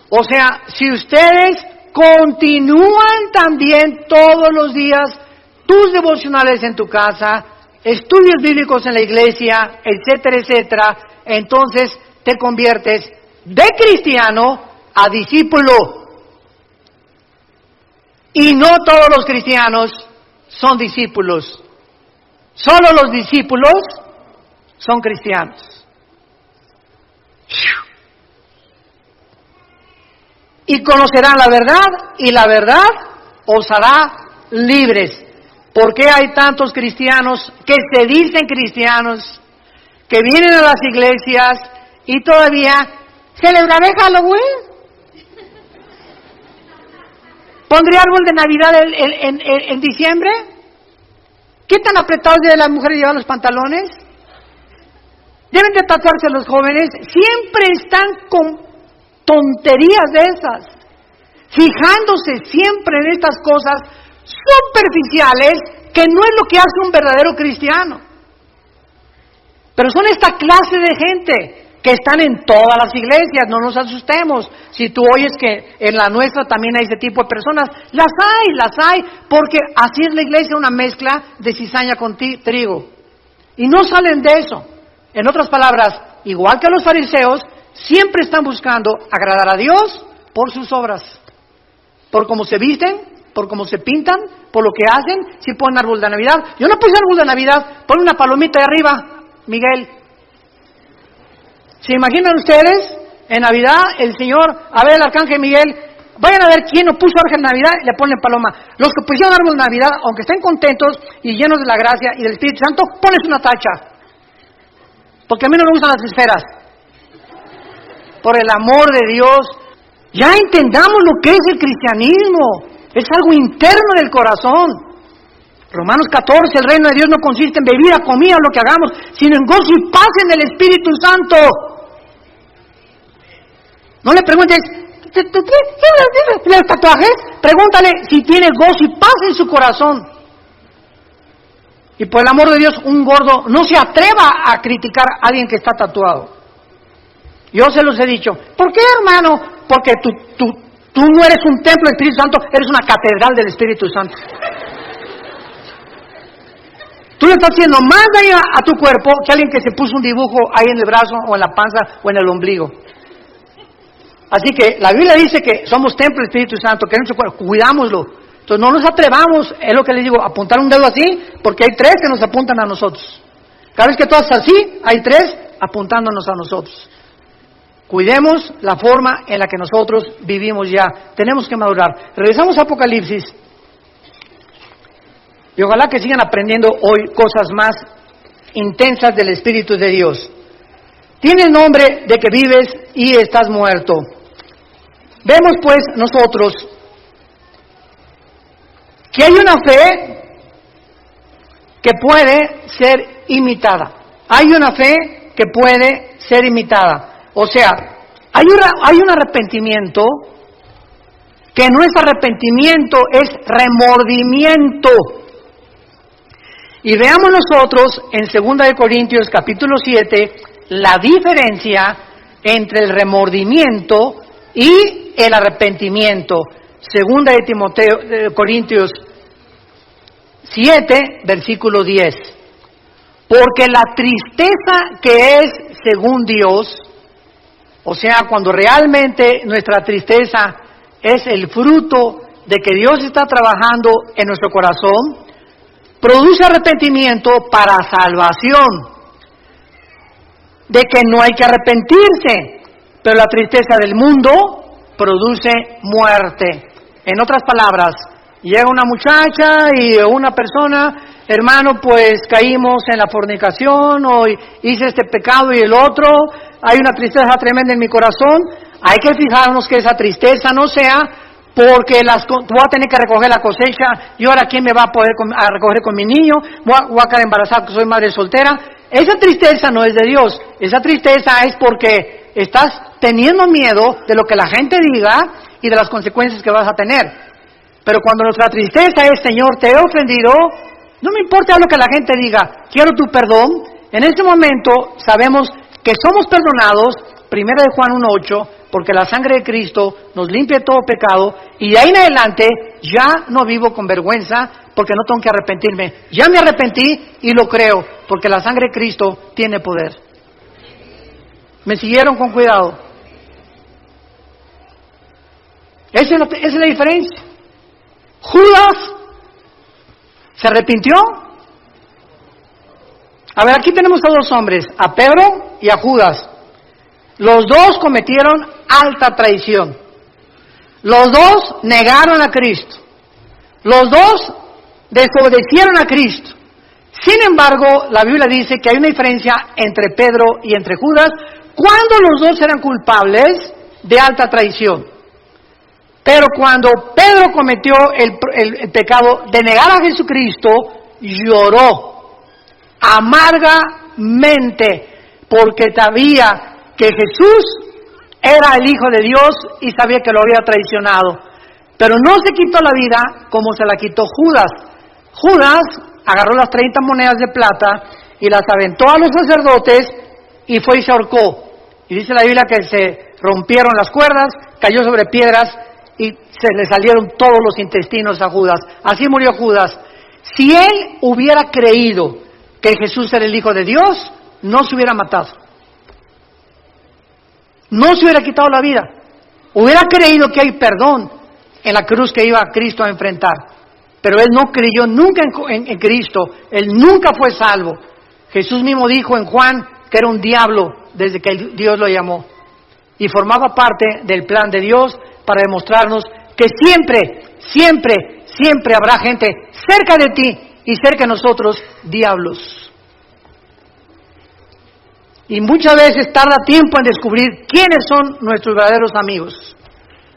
O sea, si ustedes continúan también todos los días tus devocionales en tu casa, estudios bíblicos en la iglesia, etcétera, etcétera, entonces te conviertes de cristiano a discípulo. Y no todos los cristianos son discípulos. Solo los discípulos son cristianos. Y conocerán la verdad, y la verdad os hará libres. ¿Por qué hay tantos cristianos que se dicen cristianos, que vienen a las iglesias y todavía celebraré Halloween? ¿Pondré árbol de Navidad en diciembre? ¿Qué tan apretados deben las mujeres llevar los pantalones? Deben de tatuarse los jóvenes. Siempre están con tonterías de esas, fijándose siempre en estas cosas superficiales que no es lo que hace un verdadero cristiano. Pero son esta clase de gente que están en todas las iglesias. No nos asustemos si tú oyes que en la nuestra también hay ese tipo de personas. Las hay, porque así es la iglesia, una mezcla de cizaña con trigo. Y no salen de eso. En otras palabras, igual que los fariseos, siempre están buscando agradar a Dios por sus obras, por cómo se visten, por cómo se pintan, por lo que hacen. Si ponen árbol de Navidad, yo no puse árbol de Navidad, pon una palomita de arriba, Miguel. ¿Se imaginan ustedes en Navidad el Señor, a ver el arcángel Miguel, vayan a ver quién no puso árbol de Navidad y le ponen paloma? Los que pusieron árbol de Navidad, aunque estén contentos y llenos de la gracia y del Espíritu Santo, pones una tacha, porque a mí no me gustan las esferas. Por el amor de Dios, ya entendamos lo que es el cristianismo. Es algo interno del corazón. Romanos 14, el reino de Dios no consiste en bebida, comida, lo que hagamos, sino en gozo y paz en el Espíritu Santo. No le preguntes, ¿tienes tatuajes? Pregúntale si tiene gozo y paz en su corazón. Y por el amor de Dios, un gordo no se atreva a criticar a alguien que está tatuado. Yo se los he dicho. ¿Por qué, hermano? Porque tú no eres un templo del Espíritu Santo, eres una catedral del Espíritu Santo. Tú le estás haciendo más daño a tu cuerpo que alguien que se puso un dibujo ahí en el brazo o en la panza o en el ombligo. Así que la Biblia dice que somos templo del Espíritu Santo, que es nuestro cuerpo, cuidámoslo. Entonces no nos atrevamos, es lo que les digo, apuntar un dedo así, porque hay 3 que nos apuntan a nosotros. Cada vez que tú haces así, hay 3 apuntándonos a nosotros. Cuidemos la forma en la que nosotros vivimos ya. Tenemos que madurar. Regresamos a Apocalipsis. Y ojalá que sigan aprendiendo hoy cosas más intensas del Espíritu de Dios. Tiene el nombre de que vives y estás muerto. Vemos pues nosotros que hay una fe que puede ser imitada. Hay una fe que puede ser imitada. O sea, hay un arrepentimiento que no es arrepentimiento, es remordimiento. Y veamos nosotros en 2 de Corintios capítulo 7 la diferencia entre el remordimiento y el arrepentimiento. 2 de Corintios 7, versículo 10. Porque la tristeza que es según Dios, o sea, cuando realmente nuestra tristeza es el fruto de que Dios está trabajando en nuestro corazón, produce arrepentimiento para salvación, de que no hay que arrepentirse, pero la tristeza del mundo produce muerte. En otras palabras, llega una muchacha y una persona, hermano, pues caímos en la fornicación o hice este pecado y el otro, hay una tristeza tremenda en mi corazón, hay que fijarnos que esa tristeza no sea porque voy a tener que recoger la cosecha, y ahora quién me va a poder a recoger con mi niño, voy a quedar embarazada porque soy madre soltera. Esa tristeza no es de Dios, esa tristeza es porque estás teniendo miedo de lo que la gente diga y de las consecuencias que vas a tener. Pero cuando nuestra tristeza es, Señor, te he ofendido, no me importa lo que la gente diga, quiero tu perdón. En ese momento sabemos que somos perdonados, 1 de Juan 1:8, porque la sangre de Cristo nos limpia de todo pecado, y de ahí en adelante ya no vivo con vergüenza, porque no tengo que arrepentirme. Ya me arrepentí y lo creo, porque la sangre de Cristo tiene poder. ¿Me siguieron con cuidado? Esa es la diferencia. Judas se arrepintió. A ver, aquí tenemos a 2 hombres, a Pedro y a Judas. Los 2 cometieron alta traición. Los 2 negaron a Cristo. Los 2 desobedecieron a Cristo. Sin embargo, la Biblia dice que hay una diferencia entre Pedro y entre Judas cuando los 2 eran culpables de alta traición. Pero cuando Pedro cometió el pecado de negar a Jesucristo, lloró amargamente porque sabía que Jesús era el Hijo de Dios y sabía que lo había traicionado. Pero no se quitó la vida como se la quitó Judas. Judas agarró las 30 monedas de plata y las aventó a los sacerdotes y fue y se ahorcó. Y dice la Biblia que se rompieron las cuerdas, cayó sobre piedras y se le salieron todos los intestinos a Judas. Así murió Judas. Si él hubiera creído que Jesús era el Hijo de Dios, no se hubiera matado. No se hubiera quitado la vida. Hubiera creído que hay perdón en la cruz que iba Cristo a enfrentar. Pero él no creyó nunca en Cristo. Él nunca fue salvo. Jesús mismo dijo en Juan que era un diablo desde que Dios lo llamó. Y formaba parte del plan de Dios para demostrarnos que siempre habrá gente cerca de ti y cerca de nosotros, diablos. Y muchas veces tarda tiempo en descubrir quiénes son nuestros verdaderos amigos.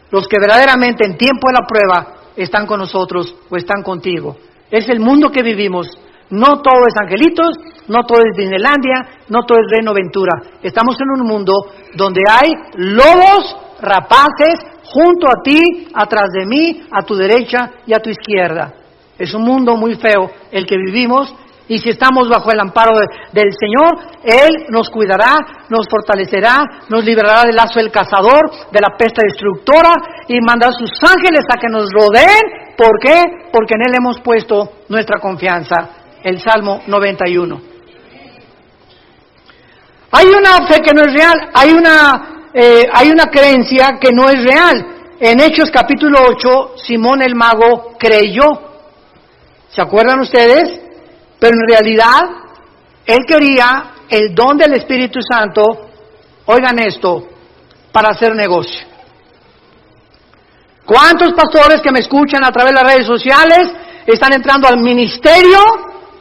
Los que verdaderamente en tiempo de la prueba están con nosotros o están contigo. Es el mundo que vivimos. No todo es angelitos, no todo es Disneylandia, no todo es Reino Ventura. Estamos en un mundo donde hay lobos rapaces junto a ti, atrás de mí, a tu derecha y a tu izquierda. Es un mundo muy feo el que vivimos, y si estamos bajo el amparo del Señor, Él nos cuidará, nos fortalecerá, nos librará del lazo del cazador, de la peste destructora, y mandará sus ángeles a que nos rodeen. ¿Por qué? Porque en Él hemos puesto nuestra confianza. El Salmo 91. Hay una fe que no es real, hay una creencia que no es real. En Hechos capítulo 8, Simón el mago creyó. ¿Se acuerdan ustedes? Pero en realidad, él quería el don del Espíritu Santo, oigan esto, para hacer negocio. ¿Cuántos pastores que me escuchan a través de las redes sociales están entrando al ministerio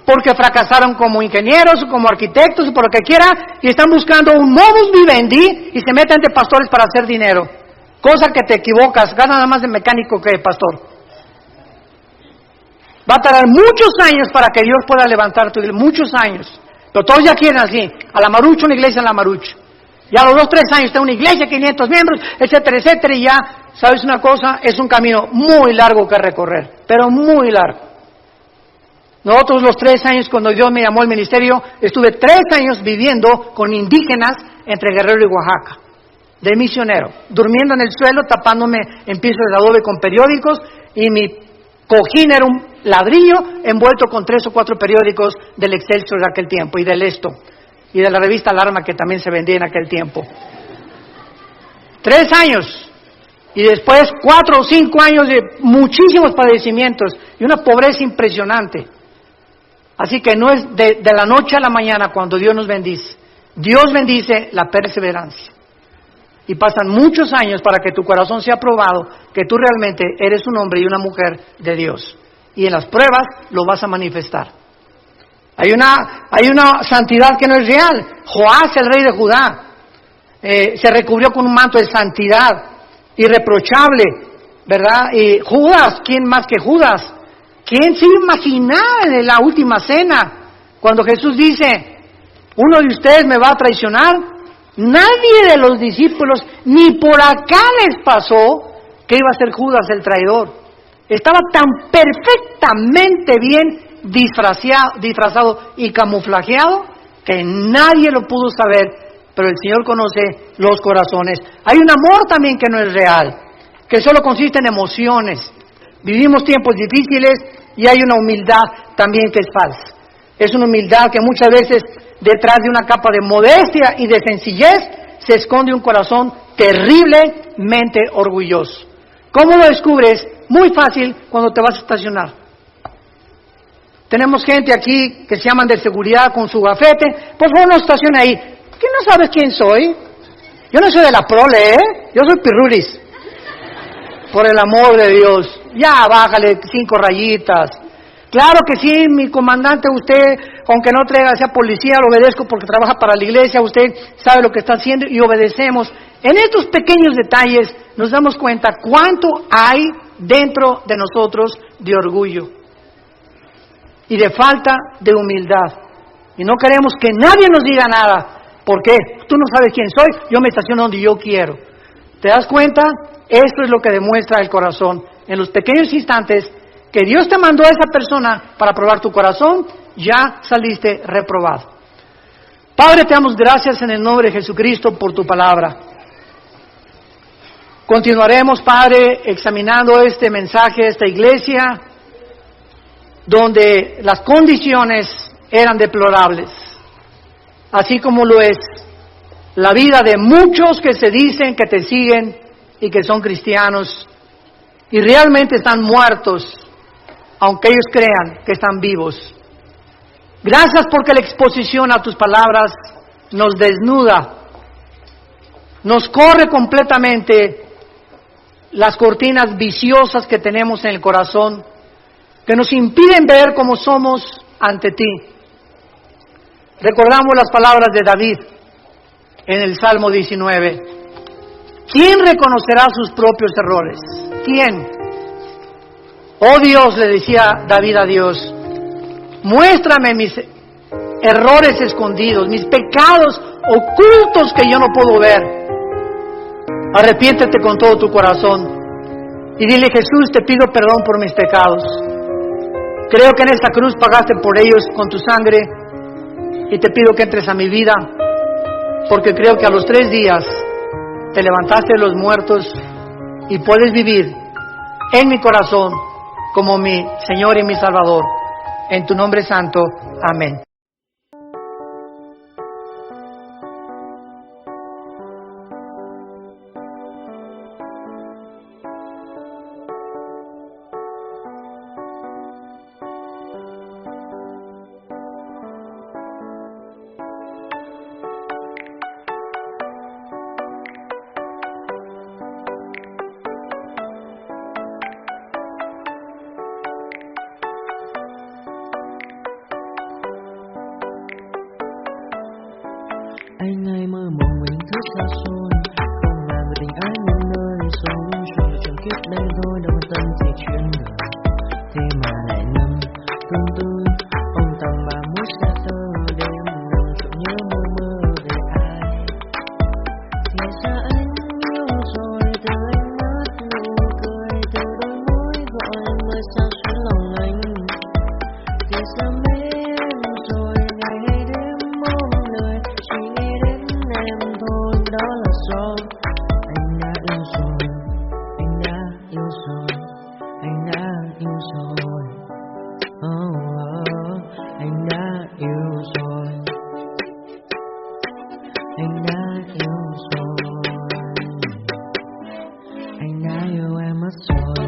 porque fracasaron como ingenieros o como arquitectos o por lo que quiera, y están buscando un modus vivendi y se meten de pastores para hacer dinero? Cosa que te equivocas, gana nada más de mecánico que de pastor. Va a tardar muchos años para que Dios pueda levantar tu iglesia, muchos años. Pero todos ya quieren así, a la marucha, una iglesia a la marucha. Ya a los 2, 3 años está una iglesia, 500 miembros, etcétera, etcétera, y ya, ¿sabes una cosa? Es un camino muy largo que recorrer, pero muy largo. Nosotros los 3 años, cuando Dios me llamó al ministerio, estuve 3 años viviendo con indígenas entre Guerrero y Oaxaca, de misionero, durmiendo en el suelo, tapándome en pisos de adobe con periódicos, y mi cojín era un ladrillo envuelto con 3 o 4 periódicos del Excelsior de aquel tiempo, y del Esto, y de la revista Alarma, que también se vendía en aquel tiempo. 3 años, y después 4 o 5 años de muchísimos padecimientos, y una pobreza impresionante. Así que no es de la noche a la mañana cuando Dios nos bendice. Dios bendice la perseverancia. Y pasan muchos años para que tu corazón sea probado, que tú realmente eres un hombre y una mujer de Dios. Y en las pruebas lo vas a manifestar. Hay una santidad que no es real. Joás, el rey de Judá, se recubrió con un manto de santidad, irreprochable, ¿verdad? Y Judas, ¿quién más que Judas? ¿Quién se imaginaba en la última cena, cuando Jesús dice, uno de ustedes me va a traicionar? Nadie de los discípulos, ni por acá les pasó que iba a ser Judas el traidor. Estaba tan perfectamente bien disfrazado y camuflajeado que nadie lo pudo saber, pero el Señor conoce los corazones. Hay un amor también que no es real, que solo consiste en emociones. Vivimos tiempos difíciles y hay una humildad también que es falsa. Es una humildad que muchas veces detrás de una capa de modestia y de sencillez se esconde un corazón terriblemente orgulloso. ¿Cómo lo descubres? Muy fácil, cuando te vas a estacionar. Tenemos gente aquí que se llaman de seguridad con su gafete. Por favor, no estacione ahí. ¿Qué no sabes quién soy? Yo no soy de la prole, Yo soy pirruris. Por el amor de Dios. Ya, bájale 5 rayitas. Claro que sí, mi comandante, usted, aunque no sea policía, lo obedezco porque trabaja para la iglesia, usted sabe lo que está haciendo y obedecemos. En estos pequeños detalles nos damos cuenta cuánto hay dentro de nosotros de orgullo y de falta de humildad. Y no queremos que nadie nos diga nada. ¿Por qué? Tú no sabes quién soy, yo me estaciono donde yo quiero. ¿Te das cuenta? Esto es lo que demuestra el corazón. En los pequeños instantes que Dios te mandó a esa persona para probar tu corazón, ya saliste reprobado. Padre, te damos gracias en el nombre de Jesucristo por tu palabra. Continuaremos, Padre, examinando este mensaje de esta iglesia, donde las condiciones eran deplorables, así como lo es la vida de muchos que se dicen que te siguen y que son cristianos, y realmente están muertos, aunque ellos crean que están vivos. Gracias porque la exposición a tus palabras nos desnuda, nos corre completamente las cortinas viciosas que tenemos en el corazón, que nos impiden ver cómo somos ante ti. Recordamos las palabras de David en el Salmo 19. ¿Quién reconocerá sus propios errores? ¿Quién? Oh Dios, le decía David a Dios, muéstrame mis errores escondidos, mis pecados ocultos que yo no puedo ver. Arrepiéntete con todo tu corazón y dile: Jesús, te pido perdón por mis pecados. Creo que en esta cruz pagaste por ellos con tu sangre y te pido que entres a mi vida, porque creo que a los 3 días te levantaste de los muertos y puedes vivir en mi corazón como mi Señor y mi Salvador. En tu nombre santo. Amén. Anh ai mơ mộng mình thức xa xôi, không ngờ về tình ái muôn nơi sống cho chẳng kiếp đây thôi đâu quan tâm gì chuyện đời. Thế mà lại nằm tương tư ông tặng bà mút xa thơ đêm nằm trộn nhớ mơ mơ về ai. Thì ra anh yêu rồi, từ ánh mắt nụ cười, từ đôi môi gọi mới sao xuyến lòng anh. Thì ra mê em rồi, ngày hay đêm mong lời chỉ nghĩ đến em thôi, đó là do anh đã yêu rồi, anh đã yêu rồi, anh đã yêu rồi. Anh đã yêu rồi, anh đã yêu rồi, anh đã yêu em mất rồi.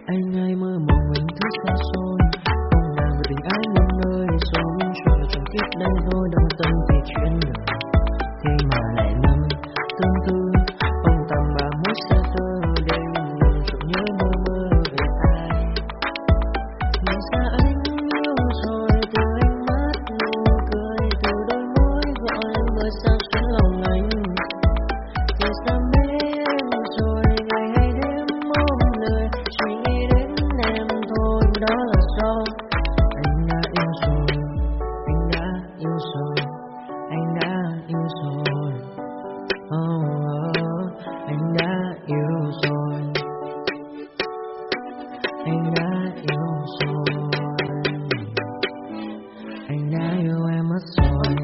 Anh ai mơ mộng mình thức xa xôi, không ngờ về tình ái muôn nơi sống cho chẳng kiếp đây thôi đâu quan tâm gì chuyện đời. Thế mà lại nằm tương tư ông tặng bà mút xa thơ đêm nằm trộn nhớ mơ mơ về ai. Thì ra anh yêu rồi, từ ánh mắt nụ cười, từ đôi môi gọi mới sao xuyến lòng anh. Thì ra mê em rồi, ngày hay đêm mong lời chỉ nghĩ đến em thôi, đó là do anh đã yêu rồi, anh đã yêu rồi, anh đã yêu rồi. Anh đã yêu rồi, anh đã yêu rồi, anh đã yêu em mất rồi.